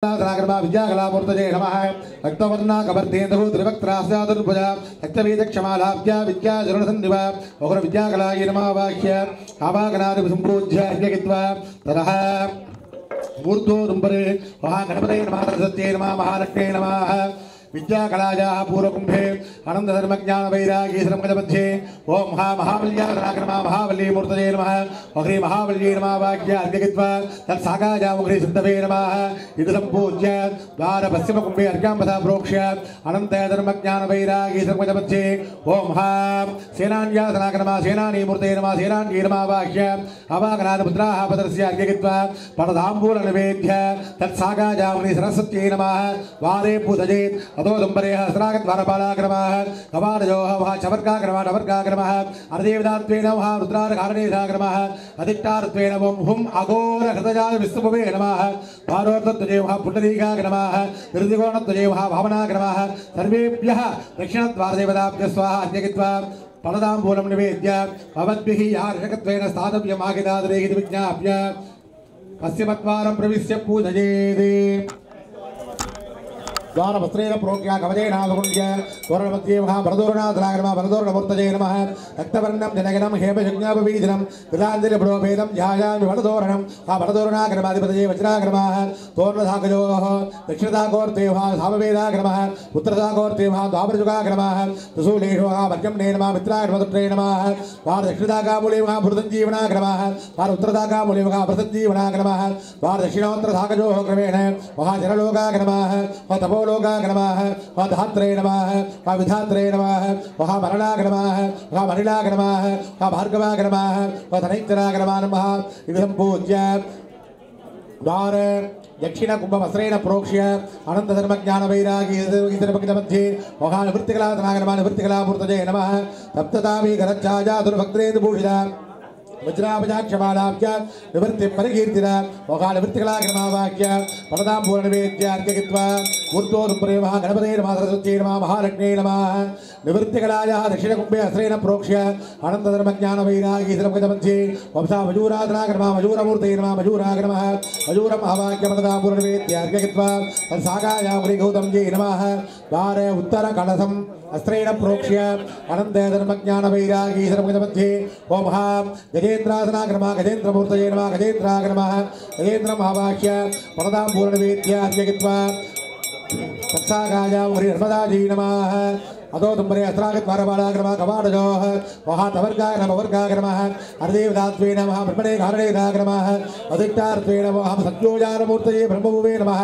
विद्याकलामूर्तये नमः रक्तवर्णाकवर्तेन्दुः त्रिवक्त्रास्यादुर्भुजा रक्तवेदक्षमालाभ्या विद्याजरुणसन्निवा बहुर विद्याकलायै नमः वाक्य आवागनादिसम्पूज्य यज्ञकित्वा ततः मूर्धोरुम्बरे महागणपतये नमः सरस्वत्यै नमः महालक्ष्म्यै नमः विद्याकलायाः पूर्वकुम्भे आनन्दधर्मज्ञानवैरागीश्रमगजमध्ये ओं महाबल्यागमा महाबलीमूर्तये नमः अग्रे महाबल्ये नमः वाक्य अर्घ्यगित्वा तत्सागायामुग्रे सिद्धवे नमः इति सम्पूज्य द्वारपश्चिमकुम्भे अर्घ्याम्बसा प्रोक्ष्य अनन्तधर्मज्ञानवैरागीश्रमगजमध्ये ओं सेनान्यासनागमा सेनानीमूर्तये नमः सेनान्ये नमः वाक्य अवागनादिपुत्राः पदरस्य अर्घ्यगित्वा पदताम्बूलनिवेद्य तत्सागायामुग्रे सरस्वत्यै नमः वारे पूजयेत् अतो दुम्बरे सहस्रागद्वारपालाग्रमः कवाडयोः वः चवर्गाग्रमः डवर्गाग्रमः अर्देवदात्वेन वः रुद्रारकारणेशाग्रमः अधिष्ठारत्वेन वं हुं अघोरहृदयाय विष्णुभवे नमः भारोर्तत्वजे वः पुण्डरीकाग्रमः निर्दिगोणत्वजे वः भावनाग्रमः सर्वेभ्यः दक्षिणद्वारदेवताभ्यः स्वाहा अर्घ्यगित्वा फलदाम्बूलं निवेद्य भवद्भिः यार्षकत्वेन स्थातव्यमागिदादरे इति विज्ञाप्य पश्चिमद्वारं प्रविश्य पूजयेत् द्वारवस्त्रेण प्रोक्ष्य कवचेनावकुण्ड्य तोरणमध्ये महाभरदोरणाधराग्रमः भरदोरणमूर्तये नमः रक्तवर्णं जनगणं हेमयज्ञापवीजनं कृताञ्जलिप्रोभेदं ध्यायामि भरदोरणं भरदोरणाग्रमाधिपतये वज्राग्रमः तोरणधाकयोः दक्षिणदाकोर्ते सामवेदाग्रमः उत्तरदाकोर्ते द्वापरजुगाग्रमः त्रिशूलेषु वर्गम्ने नमः मित्राग्रमदुट्रे नमः दक्षिणदाकामूले भृतञ्जीवनाग्रमः उत्तरदाकामूले भृतञ्जीवनाग्रमः दक्षिणोत्तरधाकयोः क्रमेण महाजनलोकाग्रमः तपोलोकाग्रमः धात्रे नमः विधात्रे नमः मरणाग्रमः मणिलाग्रमः भार्गवाग्रमः धनैत्राग्रमः नमः इति सम्पूज्य द्वार दक्षिण कुंभवस्त्रेण प्रोक्ष्य अनन्तधर्मज्ञानवैरागीश्वरमध्ये महानिवृत्तिकलाधनाग्रमानिवृत्तिकलामूर्तये नमः सप्ततामी घरच्छाया दुर्भक्त्रेन्दुभूषिता वज्रापजाक्षमालाभ्य निवृत्ति परिकीर्तिना मोहानिवृत्तिकलाग्रमावाक्य फलदाम्बूलनिवेद्य अर्घ्यगित्वा मूर्धोरुम्बरे महागणपतये नमः सरस्वत्यै नमः महालक्ष्म्यै नमः निवृत्तिकलायाः दक्षिणकुम्भे हस्रेण प्रोक्ष्य अनन्तधर्मज्ञानवैरागीश्वरमध्ये वंशा मयूराधनाग्रमः मयूरमूर्तये नमः मयूराग्रमः मयूरम् आवाक्य फलदाम्बूलनिवेद्य अर्घ्यगित्वा तत्सागायामुग्रीगौतं ये नमः द्वारे उत्तरकलशम् अस्त्रेण प्रोक्ष्य अनन्तधर्मज्ञानवैरागीश्वरमध्ये ओं गजेन्द्रासनाग्रमः गजेन्द्रमूर्तये नमः गजेन्द्राग्रमः गजेन्द्रम् आवाक्य फलदाम्बूलनिवेद्य अर्घ्यगित्वा तत्सागायामुग्री नर्मदाजी नमः अतो दुम्बरे अस्त्रागद्वारपालाग्रमः कवाडयोः तवर्गाग्रमः अर्देवदात्वेन ब्रह्मणे कारणेदाग्रमः अधिष्ठारत्वेन सत्योजानमूर्तये ब्रह्मभुवे नमः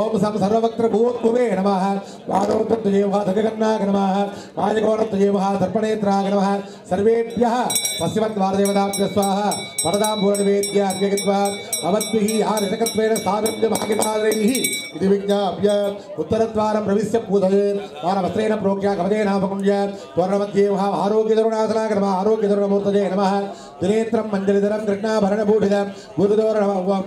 ओं सं सर्ववक्त्रभूत्भुवे नमः वारोत्तत्वये धगन्नाग्रमः राजगोणत्वये दर्पणेत्राग्रमः सर्वेभ्यः पश्चिमद्वारदेवताभ्यः स्वाहा फलदाम्बूलनिवेद्य अर्घ्यगित्वा भवद्भिः यारिषकत्वेन स्थातव्यमागिदादैः इति विज्ञाप्य उत्तरद्वारं प्रविश्य पूजयेत् द्वारवस्त्रेण प्रोक्ष्य कवचेनावकुण्ड्य तोरणमध्ये आरोग्यधरुणासनाग्रमः आरोग्यधरुणमूर्तये नमः त्रिनेत्रं मञ्जलिधरं कृष्णाभरणभूषितं भूतदोरणं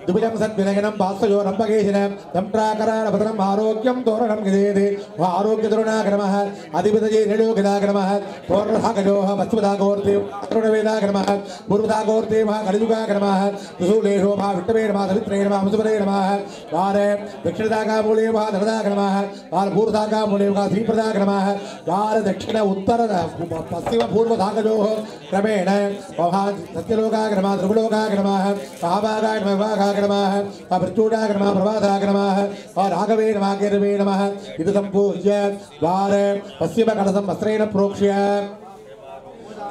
दुबिजं सद्विनयनं भास्वयोरम्बकेशिनं दंष्ट्राकरालभद्रम् आरोग्यं तोरणं गिदेति आरोग्यधरुणाग्रमः अधिपतये निलोकिताग्रमः तोरणधाकयोः पश्चिमदाकोर्ते अरुणवेदाग्रमः पूर्वदाकोर्ते कलियुगाग्रमः त्रिशूलेषु विष्णवे नमः सवित्रे नमः मुसुपरे नमः द्वारे दक्षिणदाकामूले धनदाग्रमः पूर्वदाकामूले श्रीप्रदाग्रमः द्वार दक्षिण उत्तर पश्चिम पूर्वदाकयोः क्रमेण सत्यलोकाग्रमः त्रिपुलोकाग्रमः महाभागाग्रमः प्रचूडाग्रमः प्रभाताग्रमः राघवे नमः केरवे नमः इति सम्पूज्य द्वार पश्चिमकलशं वस्त्रेण प्रोक्ष्य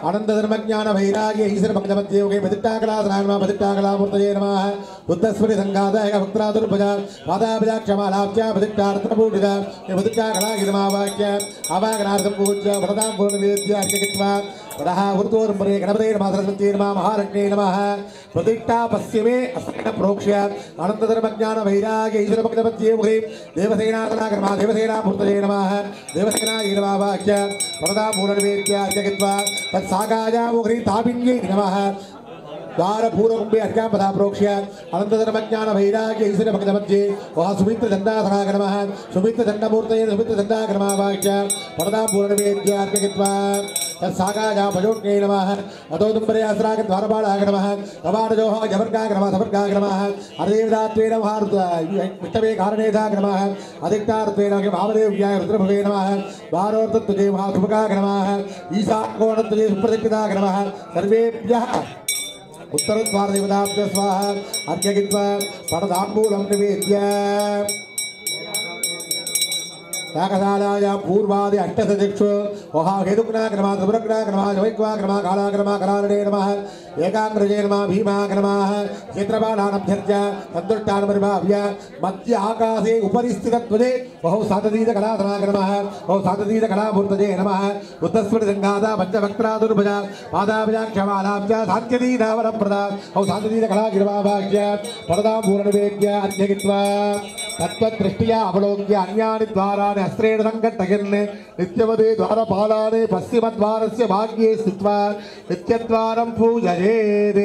अनन्तधर्मज्ञानवैराग्य ईश्वरभक्तमध्ये योगे प्रतिष्ठाकलाधनाग्रमः प्रतिष्ठाकलामूर्तये नमः बुद्धस्मृति संघातः भक्त्रादुर्भजा पादाभजाक्षमालाभ्या प्रतिष्ठारत्नपूजिता प्रतिष्ठाकलागिरमावाक्य अवागनार्थं पूज्य फलदाम्बूलनिवेद्य अर्घ्यगित्वा ततः ऊर्ध्वोरुम्बरे गणपतये नमः सरस्वत्यै नमः महालक्ष्म्यै नमः प्रतिष्ठा पश्चिमे अस्त्रेण प्रोक्ष्य अनन्तधर्मज्ञानवैराग्य ईश्वरभक्तमध्ये योगे देवसेनाधनाग्रमः देवसेनामूर्तये नमः देवसेनायै नमः वाक्य फलदाम्बूलनिवेद्य अर्घ्यगित्वा तत्सागायामुग्री तापिन्यै नमः द्वारपूर्वकुम्भे अर्घ्याम्बसा प्रोक्ष्य अनन्तधर्मज्ञानवैराग्य ईश्वरभक्तमध्ये सुमित्रदण्डासनाग्रमः सुमित्रदण्डमूर्तये सुमित्रदण्डाग्रमः वाक्य फलदाम्बूलनिवेद्य अर्घ्यगित्वा तत्सागायां भजोज्ञे नमः अतोदुम्बरे अस्राग द्वारपालाय नमः कवाटजोः जवर्गाय नमः सवर्गाय नमः हरिदेवदात्वेन विष्णवे कारणेधाय नमः अधिक्तार्थेन भावदेव्याय रुद्रभवे नमः द्वारोर्तत्वजे महासुभगाय नमः ईशाकोणत्वजे सुप्रतिष्ठिताय नमः सर्वेभ्यः उत्तरद्वारदेवताभ्यः स्वाहा अर्घ्यगित्वा पठदाम्बूलं निवेद्य यागशालायां पूर्वादि अष्टसदिक्षु वहाहेतुग्नाय नमः त्रिपुरग्नाय नमः जवैक्वाय नमः कालाय नमः करालने नमः एकाग्रजे नमः भीमाय नमः क्षेत्रपालानभ्यर्च्य तद्दुष्टानपरिभाव्य मध्य आकाशे उपरि स्थितध्वजे बहु सातदीतकलाधराय नमः बहु सातदीतकलामूर्तये नमः उत्तस्फुटिसङ्घाता पञ्चवक्त्रादुर्भजा पादाभ्याक्षमालाभ्य सात्यदीनावरप्रदा बहु सातदीतकलागिरवाभाग्य परदाम्बूलनिवेद्य अर्घ्यगित्वा तत्त्वदृष्ट्या अवलोक्य अन्यानि द्वाराणि अस्त्रेण सङ्घट्टयन् नित्यवदे द्वारपालानि पश्चिमद्वारस्य भाग्ये स्थित्वा नित्यद्वारं पूजयेत्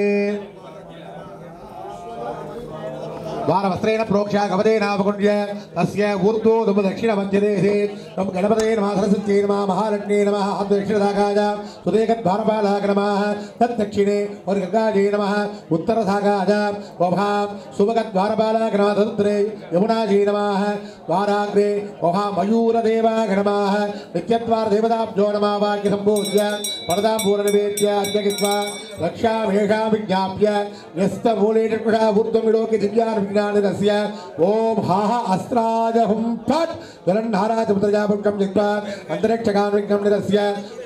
द्वारवस्त्रेण प्रोक्ष्य गवदेनावकुण्ड्य तस्य ऊर्ध्वोदम दक्षिणमध्यदेशे तं गणपतये नमः सरस्वत्यै नमः महालक्ष्म्यै नमः दक्षिणशाखाय सुदेकद्वारपालाय नमः तद्दक्षिणे गङ्गायै नमः उत्तरशाखाय वभां सुभगद्वारपालाय नमः तदुत्तरे यमुनायै नमः द्वाराग्रे वभां मयूरदेवाय नमः नित्यद्वारदेवताभ्यो नमः वाक्यसम्पूज्य परदाम्बूलनिवेद्य अर्घ्यगित्वा रक्षामेषां विज्ञाप्य न्यस्तमूलेषुषा ऊर्ध्वं विलोक्य दिव्यान् ओम हाह अस्त्राज हुम फट गरन्हाराज मुद्रजापुष्कं जित्वा अंतरिक्षगान् विघ्नं निरस्य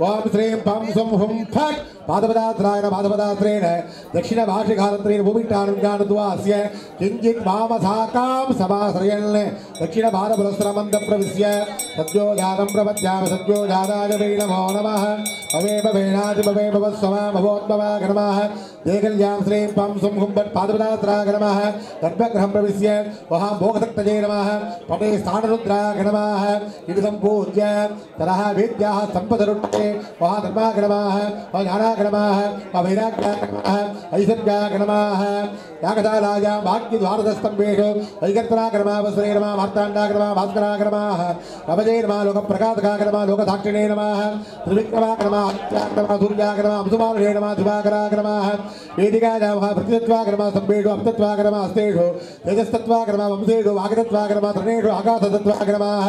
ओम श्रीं पं सुं हुम फट पादपदास्त्रेण दक्षिणभाषिकालत्रेण भूमिष्ठानुज्ञानद्वास्य किञ्चित् वामशाखां समाश्रयन् दक्षिणभारपुरस्त्रमन्तप्रविश्य सद्योजातं प्रपद्यामि सद्योजाताय वै नमो नमः भवे भवेनादि भवे भवस्वमा भवोद्भवाय नमः देगल्यां श्रीं पं सुं हुं फट् पादपदास्त्राय नमः गर्भगृहं प्रविश्य वहां भोगदत्तये नमः पटे स्थानरुद्राय नमः इति सम्पूज्य तरः वेद्याः सम्पदरुट्टे वहां धर्माय नमः ज्ञानाय नमः वैराग्याय नमः ऐश्वर्याय नमः यागशालायां भाग्यद्वारदस्तम्भेषु वैकर्तनाय नमः वस्त्रे नमः मार्ताण्डाय नमः भास्कराय नमः रवजे नमः लोकप्रकाशकाय नमः लोकसाक्षिणे नमः त्रिविक्रमाय नमः आदित्याय नमः सूर्याय नमः अंशुमानुषे नमः दिवाकराय नमः वेदिकाय नमः प्रतितत्वाय नमः स्तम्भेषु अपतत्वाय नमः हस्तेषु तेजस्तत्वाय नमः वंशेषु वागतत्वाय नमः तरणेषु आकाशतत्वाय नमः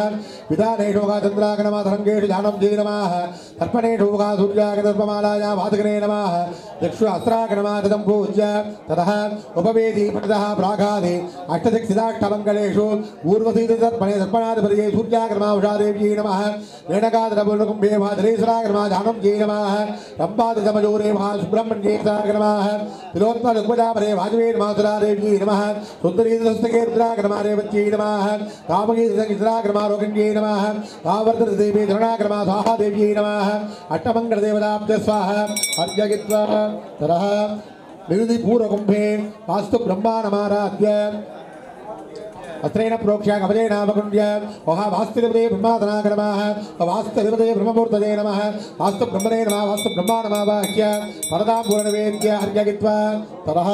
विधानेषु चन्द्राय नमः तरङ्गेषु जानवजे नमः तर्पणेषु सूर्याय दर्पमालायां वादकने नमः चक्षु अस्त्राय नमः तदं पूज्य ततः उपवेदी पठतः प्रागादि अष्टदिक्सिदाष्टमङ्गलेषु पूर्वसीदर्पणे दर्पणाधिपतये सूर्याय नमः उषादेव्यै नमः रेणकादरपुलकुम्भे महाधरेश्वराय नमः जानवजे नमः रम्पादितमजोरे महासुब्रह्मण्येश्वराय नमः तिलोत्तमरुक्मजापरे वाजवे नमः सुरादेव्यै नमः सुन्दरीदस्तके रुद्राय नमः रेवत्यै नमः कामगीतसङ्गीतराय नमः रोगिण्यै नमः कावर्तदेवी धरणाय नमः स्वाहादेव्यै नमः अष्टमङ्गलदेवताभ्यः स्वाहा अर्घ्यगित्वा तरः विरुधिपूर्वकुम्भे वास्तु ब्रह्माणमाराध्य अस्त्रेण प्रोक्ष्य कवचेनावकुण्ड्य वहा वास्तुदेवते ब्रह्मादनाय नमः वास्तुदेवते ब्रह्ममूर्तये नमः वास्तु ब्रह्मणे नमः वास्तु ब्रह्माणमावाह्य परदाम्बूलनिवेद्य अर्घ्यगित्वा तरः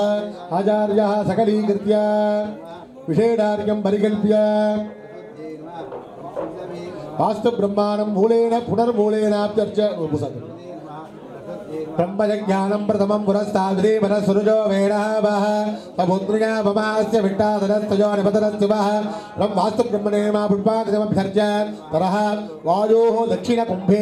आचार्यः सकलीकृत्य विषेडार्घ्यं परिकल्प्य वास्तु ब्रह्माणं मूलेन पुनर्मूलेनाप्यर्च्य ब्रह्मज्ञानं प्रथमं पुरस्ताद्देवनसुरजो वेणः वः समुद्रया वमास्य विट्टादरस्तजो निपतरस्तिवः ब्रह्मास्तु ब्रह्मणे मा पुष्पादिमभ्यर्च्य तरः वायोः दक्षिणकुम्भे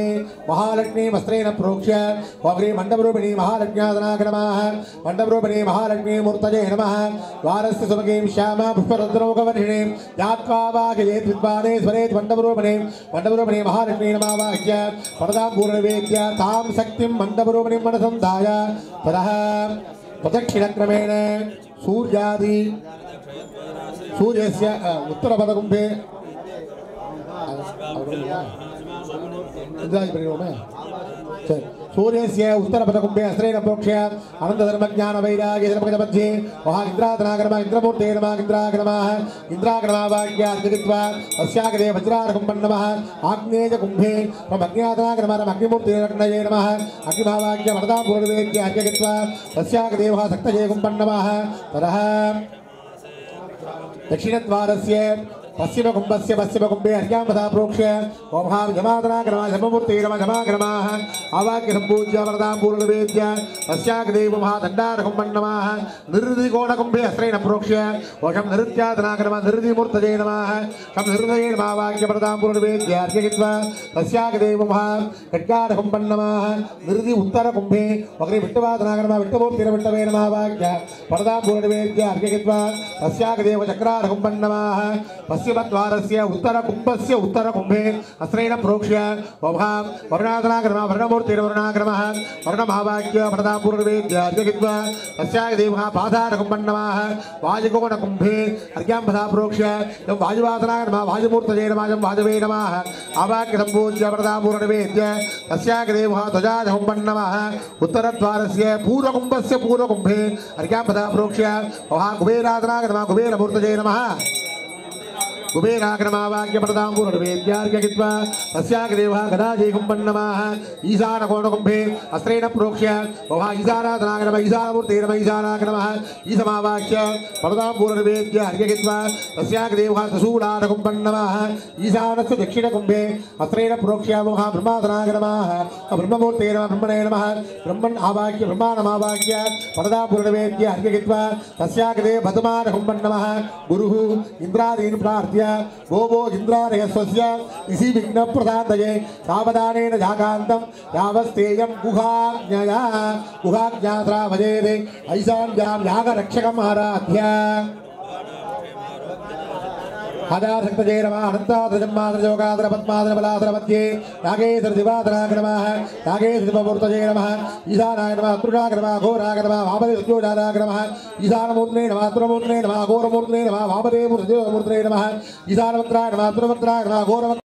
महालक्ष्मी वस्त्रेण प्रोक्ष्य वाग्रे मण्डपरूपिणी महालक्ष्म्यादनाय नमः मण्डपरूपिणी महालक्ष्मी मूर्तये नमः द्वारस्य सुमगीं श्यामा पुष्परुद्रमुखवर्षिणीं यात्वा वागयेत् विद्वाने स्वरेत् मण्डपरूपिणी महालक्ष्मी नमावाह्य परदाम्बूलनिवेद्य तां शक्तिं मण्डपरूपिणीं मनसंधाय ततः प्रदक्षिणक्रमेण सूर्यस्य उत्तरपदकुम्भे सूर्यस्य उत्तरपदकुम्भे अस्त्रेण प्रोक्ष्य अनन्तधर्मज्ञानवैराग्यमध्ये महाइन्द्राधनागरमा इन्द्रमूर्ते नमः इन्द्रागणमाः इन्द्रागणमावाक्या अर्घ्यगित्वा अस्याग्रे वज्रार्घं नमः आग्नेयकुम्भे अग्न्याधनागरमानम् अग्निमूर्ते रत्नये नमः अग्निभावाक्य वरदाम्बूलनिवेद्य अर्घ्यगित्वा अस्याग्रेवः सक्तये कुम्भं नमः तरः दक्षिणद्वारस्य पश्चिम कुंभे अर्घ्यां पदा प्रोक्ष्य ओम हां जमादनाग्रमा जममूर्ति नमः जमाग्रमाः आवाक्य संपूज्य वरदां पूर्णवेद्य तस्याग्देव महादण्डारकुम्भं नमः निर्दिकोणकुम्भे अस्त्रेण प्रोक्ष्य ओषं नृत्यादनाग्रमा निर्दिमूर्तये नमः शं निर्दये नमः वाक्य वरदां पूर्णवेद्य अर्घ्यगित्वा तस्याग्देव महाखड्गारकुम्भं नमः निर्दि उत्तरकुम्भे वक्रे विट्टवादनाग्रमा विट्टमूर्ति विट्टवे नमः वाक्य वरदां पूर्णवेद्य अर्घ्यगित्वा तस्याग्देव चक्रारकुम्भं नमः पश्चिमद्वारस्य उत्तरकुम्भस्य उत्तरकुम्भे अस्त्रेण प्रोक्ष्य ओभां वरुणादनाग्रमा वर्णमूर्तिर्वरुणाग्रमः वर्णमहावाक्य वरदां पूर्णवेद्य अर्घ्यगित्वा तस्याग्देवः पादारकुम्भं नमः वायुकोणकुम्भे अर्घ्यां पदा प्रोक्ष्य एवं वायुवादनाग्रमा वायुमूर्तये नमः वाजवे नमः आवाक्य सम्पूज्य वरदां पूर्णवेद्य तस्याग्देवः ध्वजाकुम्भं नमः उत्तरद्वारस्य पूर्वकुम्भस्य पूर्वकुम्भे अर्घ्यां पदा प्रोक्ष्य ओभां कुबेरादनाग्रमा कुबेरमूर्तये नमः कुबेराग्रमावाक्य प्रदां पूर्णवेद्यार्घ्यगित्वा तस्याग्देवः गदाजयकुम्भं नमः ईशानकोणकुम्भे अस्त्रेण प्रोक्ष्य ओभा ईशानादनाग्रम ईशानमूर्ते नमः ईशानाग्रमः ईशमावाक्य प्रदां पूर्णवेद्य अर्घ्यगित्वा तस्याग्देवः त्रिशूलाकुम्भं नमः ईशानस्य दक्षिणकुम्भे अस्त्रेण प्रोक्ष्य ओभा ब्रह्मादनाग्रमः ब्रह्ममूर्ते नमः ब्रह्मणे नमः ब्रह्मन् आवाक्य ब्रह्माणमावाक्य प्रदां पूर्णवेद्य अर्घ्यगित्वा तस्याग्देव पद्माकुम्भं नमः गुरुः इन्द्रादीन् प्रार्थ्य भो इंद्राणय स्वस्य इसी विघ्न प्रदातये सावधानेन जाकान्तं यावस्तेयं गुहाज्ञात्रा भजेते ऐशान्यां यागरक्षकम् आराध्य आधारशक्तये नमः अनन्ताद्रजन्माद्रजोगाद्र पद्माद्र बलाद्र मध्ये नागेश्वर दिवादनाग्रमः नागेश्वर दिवमूर्तये नमः ईशानाय नमः अत्रुणाग्रमः घोराग्रमः वामदे सत्योजानाग्रमः ईशानमूर्तये नमः अत्रुमूर्तये नमः घोरमूर्तये नमः वामदे मूर्तये नमः ईशानमन्त्राय नमः अत्रुमन्त्राय नमः घोरमन्त्राय